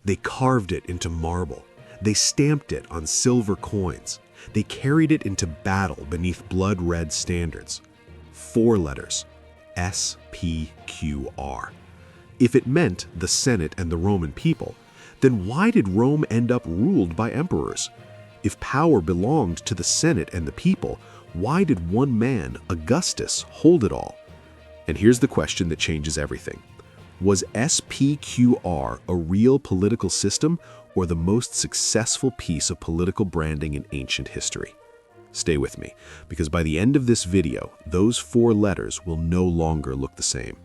They carved it into marble. They stamped it on silver coins. They carried it into battle beneath blood-red standards. 4 letters, SPQR. If it meant the Senate and the Roman people, then why did Rome end up ruled by emperors? If power belonged to the Senate and the people, why did one man, Augustus, hold it all? And here's the question that changes everything. Was SPQR a real political system or the most successful piece of political branding in ancient history? Stay with me, because by the end of this video, those 4 letters will no longer look the same.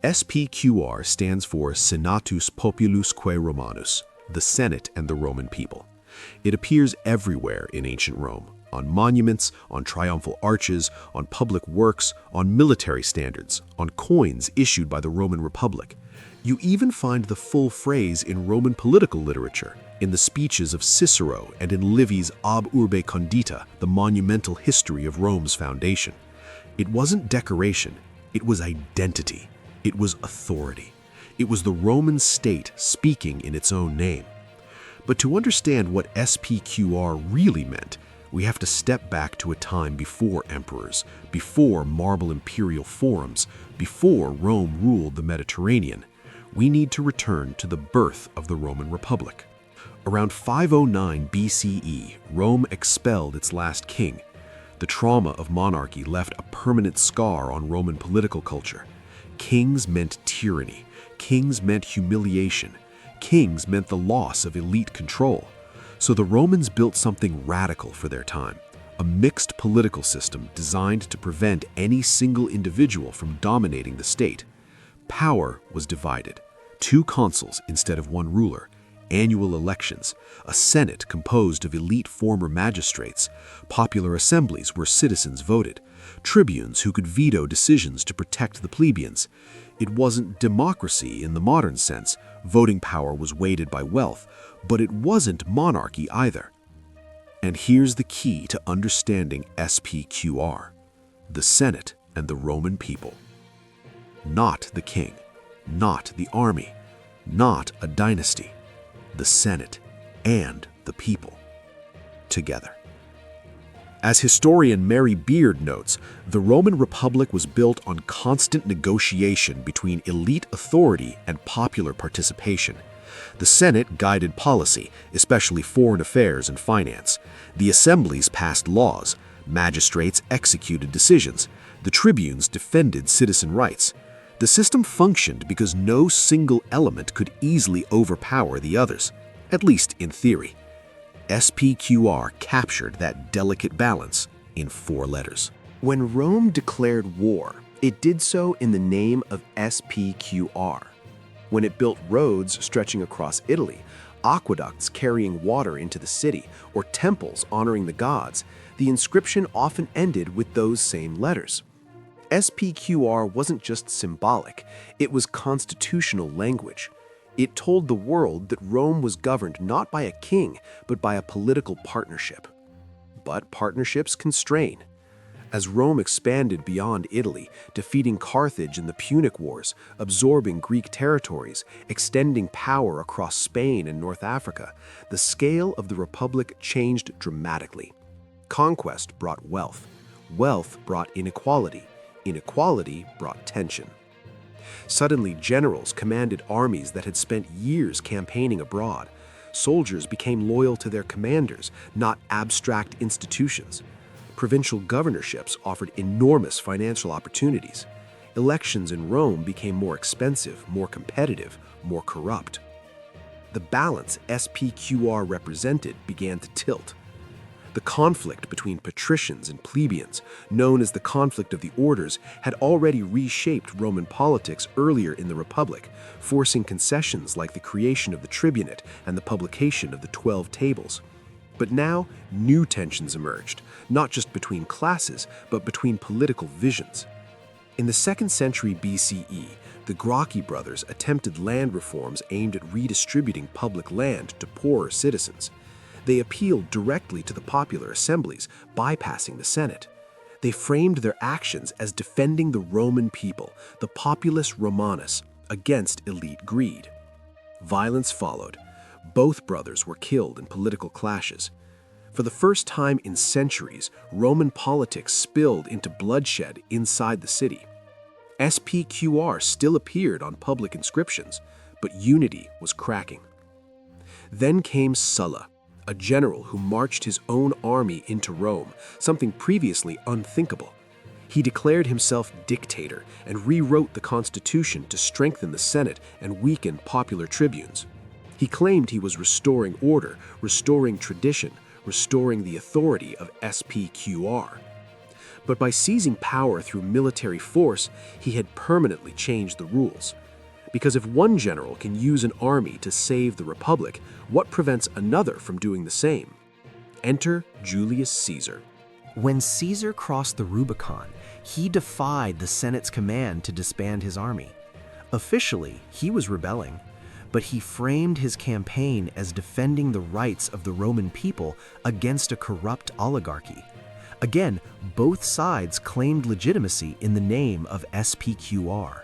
SPQR stands for Senatus Populusque Romanus, the Senate and the Roman people. It appears everywhere in ancient Rome, on monuments, on triumphal arches, on public works, on military standards, on coins issued by the Roman Republic. You even find the full phrase in Roman political literature, in the speeches of Cicero and in Livy's Ab Urbe Condita, the monumental history of Rome's foundation. It wasn't decoration, it was identity. It was authority. It was the Roman state speaking in its own name. But to understand what SPQR really meant, we have to step back to a time before emperors, before marble imperial forums, before Rome ruled the Mediterranean. We need to return to the birth of the Roman Republic. Around 509 BCE, Rome expelled its last king. The trauma of monarchy left a permanent scar on Roman political culture. Kings meant tyranny. Kings meant humiliation. Kings meant the loss of elite control. So the Romans built something radical for their time, a mixed political system designed to prevent any single individual from dominating the state. Power was divided. 2 consuls instead of 1 ruler, annual elections, a senate composed of elite former magistrates, popular assemblies where citizens voted, tribunes who could veto decisions to protect the plebeians. It wasn't democracy in the modern sense. Voting power was weighted by wealth, but it wasn't monarchy either. And here's the key to understanding SPQR: the Senate and the Roman people. Not the king, not the army, not a dynasty. The Senate and the people together. As historian Mary Beard notes, the Roman Republic was built on constant negotiation between elite authority and popular participation. The Senate guided policy, especially foreign affairs and finance. The assemblies passed laws. Magistrates executed decisions. The tribunes defended citizen rights. The system functioned because no single element could easily overpower the others, at least in theory. SPQR captured that delicate balance in 4 letters. When Rome declared war, it did so in the name of SPQR. When it built roads stretching across Italy, aqueducts carrying water into the city, or temples honoring the gods, the inscription often ended with those same letters. SPQR wasn't just symbolic, it was constitutional language. It told the world that Rome was governed not by a king, but by a political partnership. But partnerships constrain. As Rome expanded beyond Italy, defeating Carthage in the Punic Wars, absorbing Greek territories, extending power across Spain and North Africa, the scale of the Republic changed dramatically. Conquest brought wealth. Wealth brought inequality. Inequality brought tension. Suddenly, generals commanded armies that had spent years campaigning abroad. Soldiers became loyal to their commanders, not abstract institutions. Provincial governorships offered enormous financial opportunities. Elections in Rome became more expensive, more competitive, more corrupt. The balance SPQR represented began to tilt. The conflict between patricians and plebeians, known as the conflict of the orders, had already reshaped Roman politics earlier in the Republic, forcing concessions like the creation of the tribunate and the publication of the 12 tables. But now, new tensions emerged, not just between classes, but between political visions. In the 2nd century BCE, the Gracchi brothers attempted land reforms aimed at redistributing public land to poorer citizens. They appealed directly to the popular assemblies, bypassing the Senate. They framed their actions as defending the Roman people, the populus Romanus, against elite greed. Violence followed. Both brothers were killed in political clashes. For the first time in centuries, Roman politics spilled into bloodshed inside the city. SPQR still appeared on public inscriptions, but unity was cracking. Then came Sulla, a general who marched his own army into Rome, something previously unthinkable. He declared himself dictator and rewrote the constitution to strengthen the Senate and weaken popular tribunes. He claimed he was restoring order, restoring tradition, restoring the authority of SPQR. But by seizing power through military force, he had permanently changed the rules. Because if one general can use an army to save the Republic, what prevents another from doing the same? Enter Julius Caesar. When Caesar crossed the Rubicon, he defied the Senate's command to disband his army. Officially, he was rebelling, but he framed his campaign as defending the rights of the Roman people against a corrupt oligarchy. Again, both sides claimed legitimacy in the name of SPQR.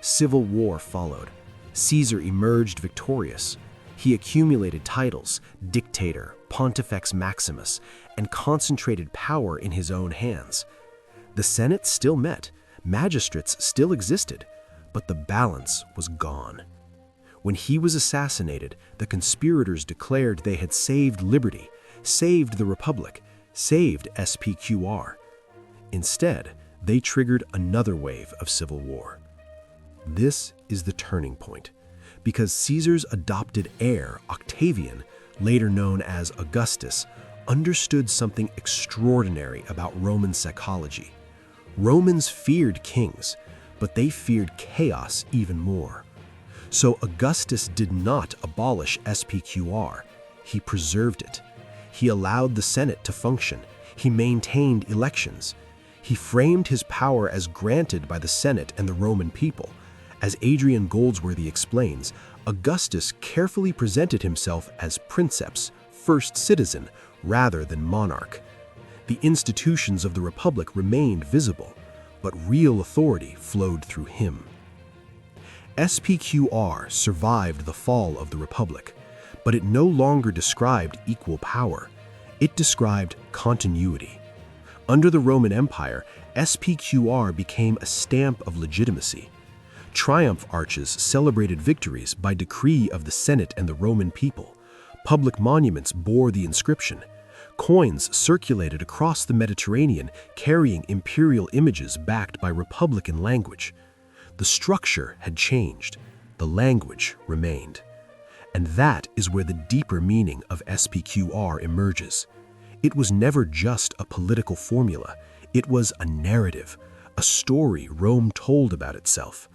Civil war followed. Caesar emerged victorious. He accumulated titles, dictator, Pontifex Maximus, and concentrated power in his own hands. The Senate still met, magistrates still existed, but the balance was gone. When he was assassinated, the conspirators declared they had saved liberty, saved the Republic, saved SPQR. Instead, they triggered another wave of civil war. This is the turning point, because Caesar's adopted heir, Octavian, later known as Augustus, understood something extraordinary about Roman psychology. Romans feared kings, but they feared chaos even more. So Augustus did not abolish SPQR, he preserved it. He allowed the Senate to function. He maintained elections. He framed his power as granted by the Senate and the Roman people. As Adrian Goldsworthy explains, Augustus carefully presented himself as princeps, first citizen, rather than monarch. The institutions of the Republic remained visible, but real authority flowed through him. SPQR survived the fall of the Republic, but it no longer described equal power. It described continuity. Under the Roman Empire, SPQR became a stamp of legitimacy. Triumph arches celebrated victories by decree of the Senate and the Roman people. Public monuments bore the inscription. Coins circulated across the Mediterranean carrying imperial images backed by republican language. The structure had changed. The language remained. And that is where the deeper meaning of SPQR emerges. It was never just a political formula. It was a narrative, a story Rome told about itself,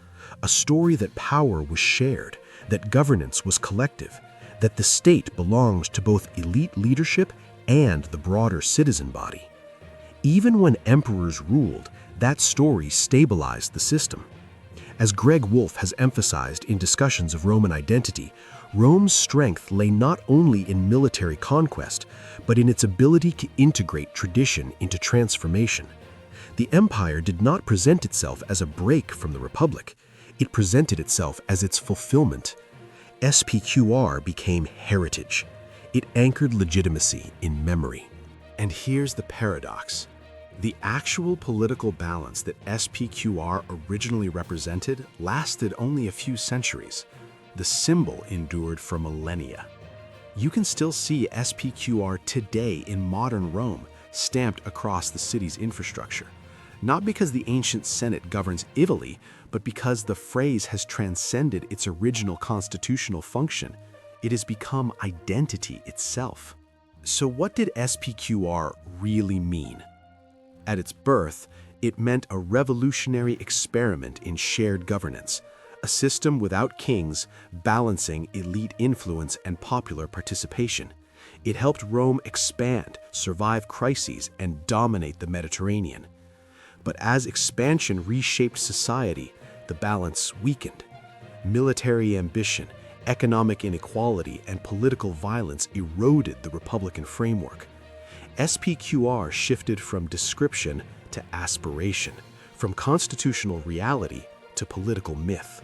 a story that power was shared, that governance was collective, that the state belonged to both elite leadership and the broader citizen body. Even when emperors ruled, that story stabilized the system. As Greg Woolf has emphasized in discussions of Roman identity, Rome's strength lay not only in military conquest, but in its ability to integrate tradition into transformation. The empire did not present itself as a break from the Republic. It presented itself as its fulfillment. SPQR became heritage. It anchored legitimacy in memory. And here's the paradox. The actual political balance that SPQR originally represented lasted only a few centuries. The symbol endured for millennia. You can still see SPQR today in modern Rome, stamped across the city's infrastructure. Not because the ancient Senate governs Italy, but because the phrase has transcended its original constitutional function. It has become identity itself. So what did SPQR really mean? At its birth, it meant a revolutionary experiment in shared governance, a system without kings balancing elite influence and popular participation. It helped Rome expand, survive crises, and dominate the Mediterranean. But as expansion reshaped society, the balance weakened. Military ambition, economic inequality, and political violence eroded the Republican framework. SPQR shifted from description to aspiration, from constitutional reality to political myth.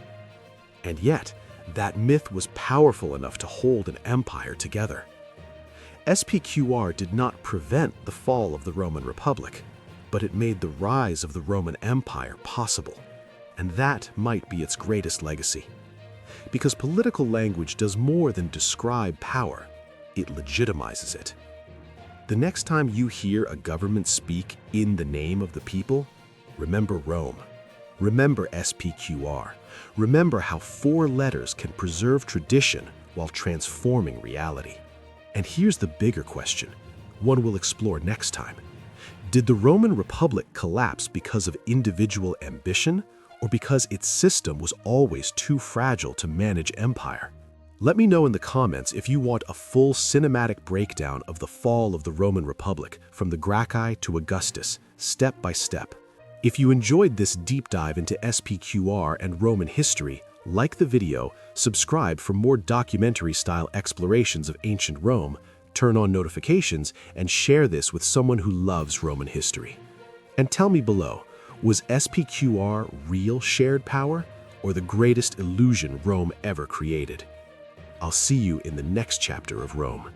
And yet, That myth was powerful enough to hold an empire together. SPQR did not prevent the fall of the Roman Republic, but it made the rise of the Roman Empire possible. And that might be its greatest legacy. Because political language does more than describe power, it legitimizes it. The next time you hear a government speak in the name of the people, remember Rome. Remember SPQR. Remember how 4 letters can preserve tradition while transforming reality. And here's the bigger question, one we'll explore next time. Did the Roman Republic collapse because of individual ambition, or because its system was always too fragile to manage empire? Let me know in the comments if you want a full cinematic breakdown of the fall of the Roman Republic from the Gracchi to Augustus, step by step. If you enjoyed this deep dive into SPQR and Roman history, like the video, subscribe for more documentary-style explorations of ancient Rome, turn on notifications, and share this with someone who loves Roman history. And tell me below, was SPQR real shared power, or the greatest illusion Rome ever created? I'll see you in the next chapter of Rome.